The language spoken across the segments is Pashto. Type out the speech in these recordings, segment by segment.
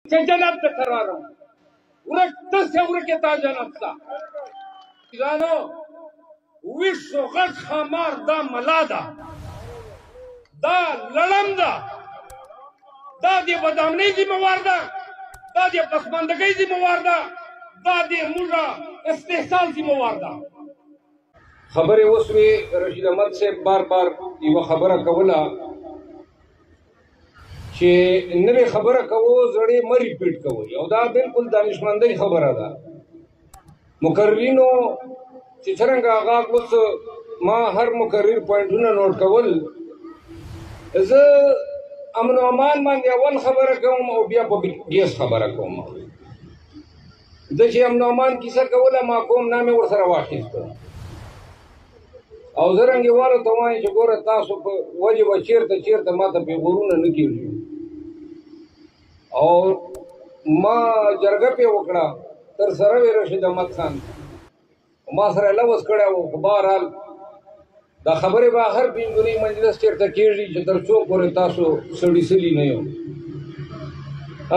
چې جنت ته قرارم ورک تاسې ورکې تا جنت ته ځانو ویښو غټ ښامار دا ملا ده دا لړم ده دا د بدامنۍ ذمہوار ده دا د پسماندګۍ ذمہوار ده دا د موږه استحصال ذمہوار ده خبرې وسوې رشید احمد صاحب بار بار یوه خبره کوله چې نوې خبره کوو زړې مه ریپیټ کوئ او دا بالکل دانشمندۍ خبره ده مقررینو چې څرنګه هغه اوس ما هر مقرر پوینټونه نوٹ کول زه امن و امان باندې اول خبره کوم او بیا په ګیس خبره کوم د چې امن و امان کیسه کوله ما کوم نامې ورسره واخیسته او زه رنګې واله ته وایم چې ګوره تاسو په وجې به چېرته ما ته پیغورونه نه کېږي او ما جرګه پې وکړه تر سره وې رشید احمد خان ما سره لوز کړی و خو بهرحال دا خبرې به هر پنځونی مجلس چېرته کېږي چې تر څو پورې تاسو سړي سلي نه یو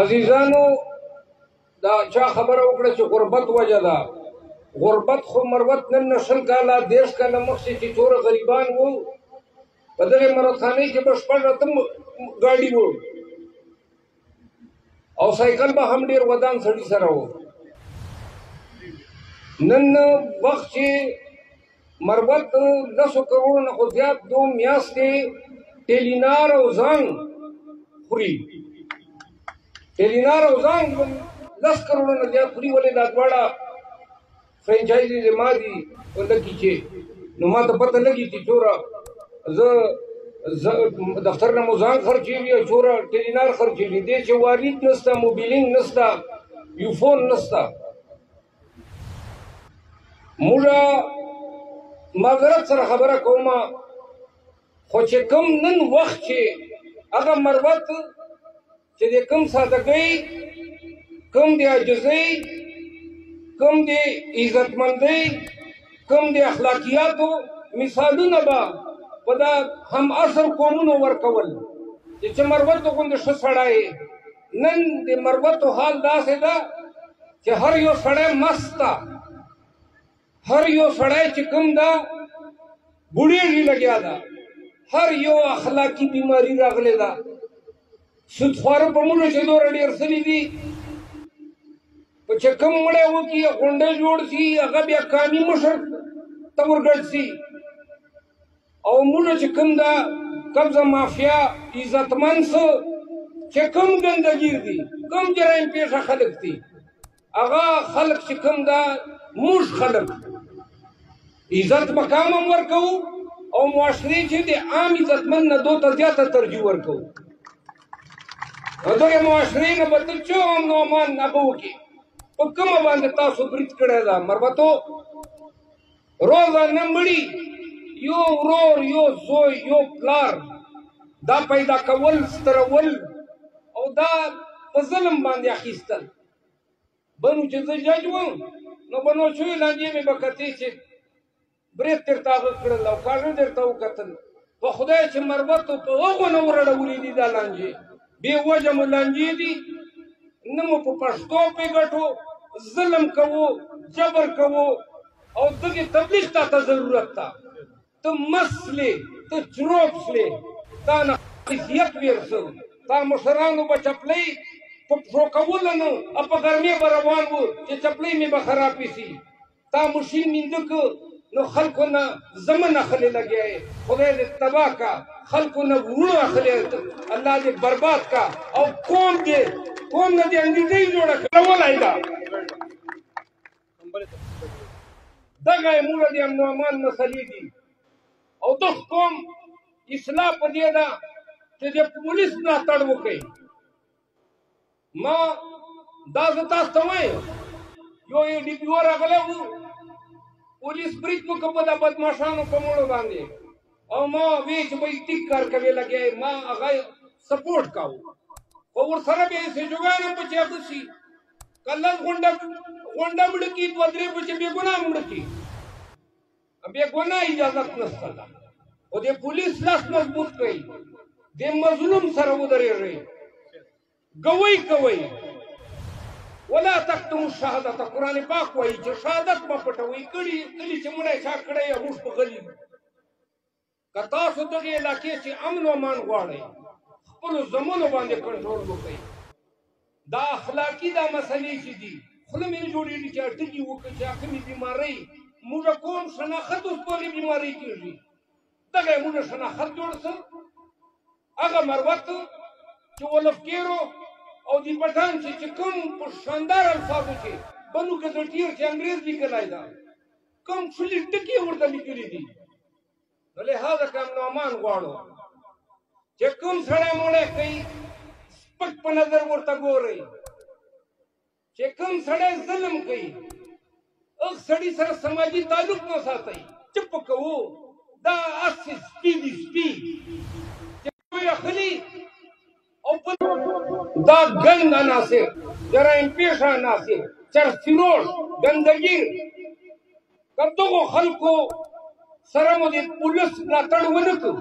عزیزانو دا چا خبره وکړه چې غربت وجه ده غربت خو مروت نن نه شل کاله 10 کاله مخکې چې څومره غریبان وو په دغې مرودخانۍ کې به شپږ اتم ګاډي وو او سایکل به هم ډېر ودان سړي سره و نن وخت چې مروت 10 کروڑو نه خو زیات دو میاشتې ټیلینار او زنګ خوري ټیلینار او زنګ 10 کروڑو نه زیات خوري ولې دا دواړه فرنچایزي زما دي ولکې چې نو ما ته پته لګي چې څومره زه دفتر نه مو ځان خرچېږي او څومره ټیلینار خرچېږي دې چې وارد نشته موبیلینګ نشته یوفون نشته موږه معذرت سره خبره کوم خو چې کوم نن وخت چې هغه مروت چې د کوم سادهګۍ کوم د عاجزۍ کوم د عزتمندۍ کوم د اخلاقیاتو مثالونه به په دا هم عصر قومونو ورکول چې مروت غوندې ښه سړی نن د مروتو حال داسې ده چې هر یو سړی مست ده هر یو سړی چې کوم ده بوډېږي لګیا ده هر یو اخلاقي بیماري راغلې ده سودخواره په موږ چې دومره ډېر سوي دي په چې کوم مړی وکړي غونډه جوړ شي هغه بیا قامي مشر ته ورګډ شي او موږ چې کوم ده قبضه مافیا عزتمند څه چې کوم ګندګیر دي کوم جرایم پیښه خلک دي هغه خلک چې کوم ده موږ خلک عزت مقام هم ورکوو او معاشرې چې د عام عزتمند نه دو ته زیاته ترجیح ورکوو دغې معاشرې نه به ته چې امن و امان هغه وکړي په کومه باندې تاسو برید کړی ده مروتو روزانه مړي یو ورور یو زوی یو پلار دا پیدا کول سترول او دا په ظلم باندې اخیستل بنو چې زه جج وم نو بنو شوې لانجې مې به کتې چې برید درته هغه کړل او کاږه درته وکتل په خدای چې مروتو په هغو نه ورړولې دي دا لانجې بې وجه مو لانجې دي نه مو په پښتو پې ګټو ظلم کوو جبر کوو او دغې تبلیغ تا ته ضرورت ته ته مسلې ته چروک سلې تا نه حیثیت ویرسل تا مشرانو به چپلۍ په پښو کولو نه او په ګرمۍ به روان وو چې چپلۍ مې به خرابې شي تا مشین مینده که نو خلکو نه زمن اخلې لګیا یې خدای دې تباه کا خلکو نه وړو اخلې الله دې برباد کا او قوم نه دې انګریزۍ جوړه کړولی ده دغه یې موږ د امن و امان مسلې دي او دغ قوم اصلاح په دې ده چې د پولیس ملاتړ وکړي ما دا زه تاسو ته وایم یو ډي پي او راغلی و پولیس برید وکړه په دا بدماشانو په مړو باندې او ما وی چې به یې ټیک کار کوي لګیا ما هغه سپورټ کاوه خو ورسره بیا یې سجوګان هم پکې هغه شي که لږ غونډه مړه کړي 2-3 بچې بېګناه مړه کړي بېګناه اجازت نشته ده او د پولیس لاس مضبوط کړئ د مظلوم سره ودرېږئ ګوۍ کوئ ولا تکتموا الشهادة قرآن پاک وایي چې شهادت مه پټوئ. کلي چې مړی چا کړی یا موږ په غلي که تاسو دغې علاقې چې امن و امان غواړئ خپلو زمونو باندې کنټرول وکړئ. دا اخلاقي دا مسلې چې دي خوله مې نه جوړېږي چې ټکي وکړي چې کومې بیمارۍ موږ کوم شناخت اوس په هغې بیمارۍ کېږي دغه یې موږ شناخت جوړ څه هغه مروت چې ولفکیرو او د پټان چې کوم په شاندار الفاظو کې بنو ګزټیر چې انګریز لیکلی ده کوم ټولې ټکي ورته لیکلي دي. نو لهذا که امن و امان غواړو چې کوم سړی موړی کوي سپک په نظر ورته ګورئ چې کوم سړی ظلم کوي هغه سړي سره سماجي تعلق نه ساتئ چپ کوو. دا هسې سپي دي سپي چې دوی اخلي او دا ګند عناصر جرایم پیشه عناصر چرسفروش ګندګیر که دغو خلکو سره مو د پولیس ملاتړ ونه کړو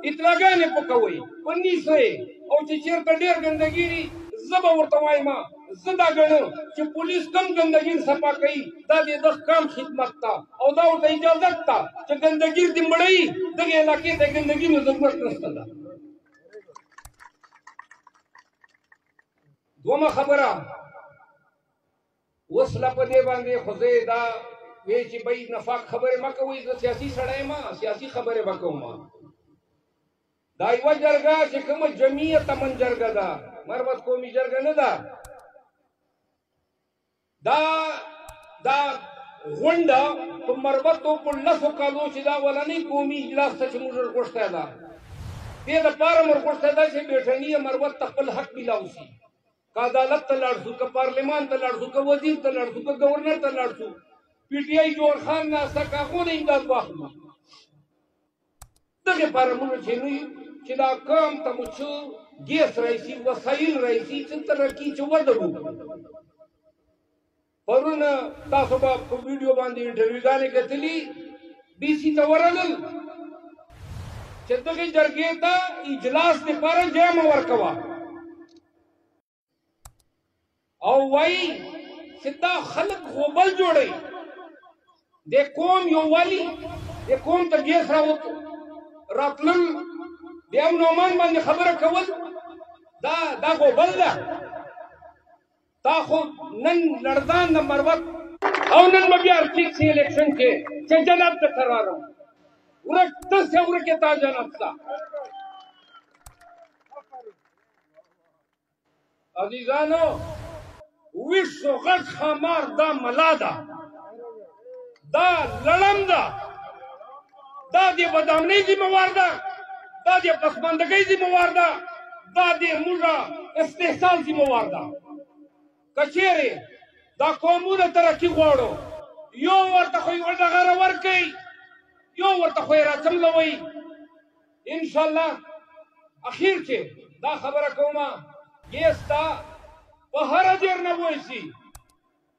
اطلاعګانې په کوئ په نیسئ او چې چېرته ډېر ګندګیري زه به ورته وایم زه دا ګڼم چې پولیس کم ګندګیر صفا کوي دا د ده کام خدمت ته او دا ورته اجازت ته چې ګندګیر دې مړوي دغې علاقې ته ګندګي نو ضرورت نشته ده. دومه خبره اوس لا په دې باندې خو زه دا وی چې بای نفاق خبرې مه کوئ زه سیاسي سړی یم سیاسي خبرې به کوم. دا یوه جرګه چې کومه جمعیت امن جرګه ده مروت قومي جرګه نه ده. دا غونډه په مروتو په لسو کالو چې دا ولنۍ قومي اجلاس ته چې موږ ورغوښتی ده دې دپاره مو ورغوښتی ده چې بېټني مروت ته خپل حق میلاو شي. که عدالت ته لاړ شو که پارلمان ته لاړ شو که وزیر ته لاړ شو که ګورنر ته لاړ شو پی ټي آی جوړ خان ناسته که هغو نه امداد واخلو. دغې پاره موږ چې نه یو چې دا کام ته مو څه ګیس رایسي وسایل رایسي څه ترقي چې وده وکړو. پرون تاسو به په ویډیو باندې انټرویوګانې کتلي ډي سي ته ورغلل چې دغې جرګې ته اجلاس دپاره ځای مه ورکوه او وایي چې دا خلک غوبل جوړوي د قوم یووالي د قوم ته ګیس راتلل د امن و امان باندې خبره کول دا غوبل ده. تا خو نن لړزان د مروت او نن به بیا فکس الیکشن کې چې جنت ته قرارم ورک تسې ورکې تا جنت ته. عزیزانو ویښ و غټ ښامار دا ملا ده دا لړم ده دا د بدامنۍ ذمهوار ده دا د پسماندګۍ ذمهوار ده دا د موږ استحصال ذمهوار ده. که چېرې دا قومونه ترقي غواړو یو ورته خو یوه ډغره ورکوئ یو ورته خو یې راڅملوئ انشاءالله. اخیر چې دا خبره کومه ګیس ته په هره ډېر نه وایسي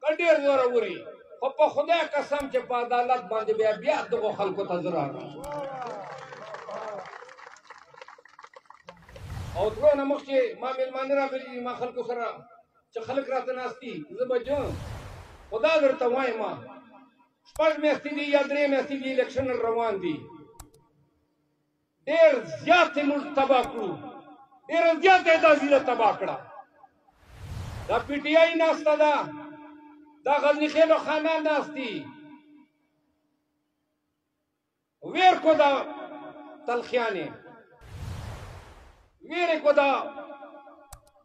که ډېر زوره وري خو په خدای قسم چې په عدالت باندې بیا دغو خلکو ته زه راغلم. او تلو نه مخکې ما مېلمانه راغلي دي ما خلکو سره چې خلک راته ناست دي زه به جم خو دا درته وایم 6 میاشتې دي یا 3 میاشتې دي الیکشن روان دي ډېر زیات یې موږ تباه کړو ډېره زیاته یې دا ضلع تباه کړه. دا پی ټي آی ناسته ده دا غزني خیلو خانان ناست دي ویر کو دا تلخیانې ویرې کو دا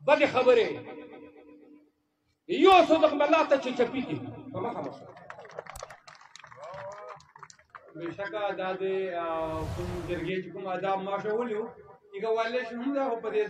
بدې خبرې یو صدق ملا ته چې چپي دي په مخه مشه بېشکه دا د کوم جرګې چې کوم آداب ما ښولي وو هغه والې شي هم دا خو په دې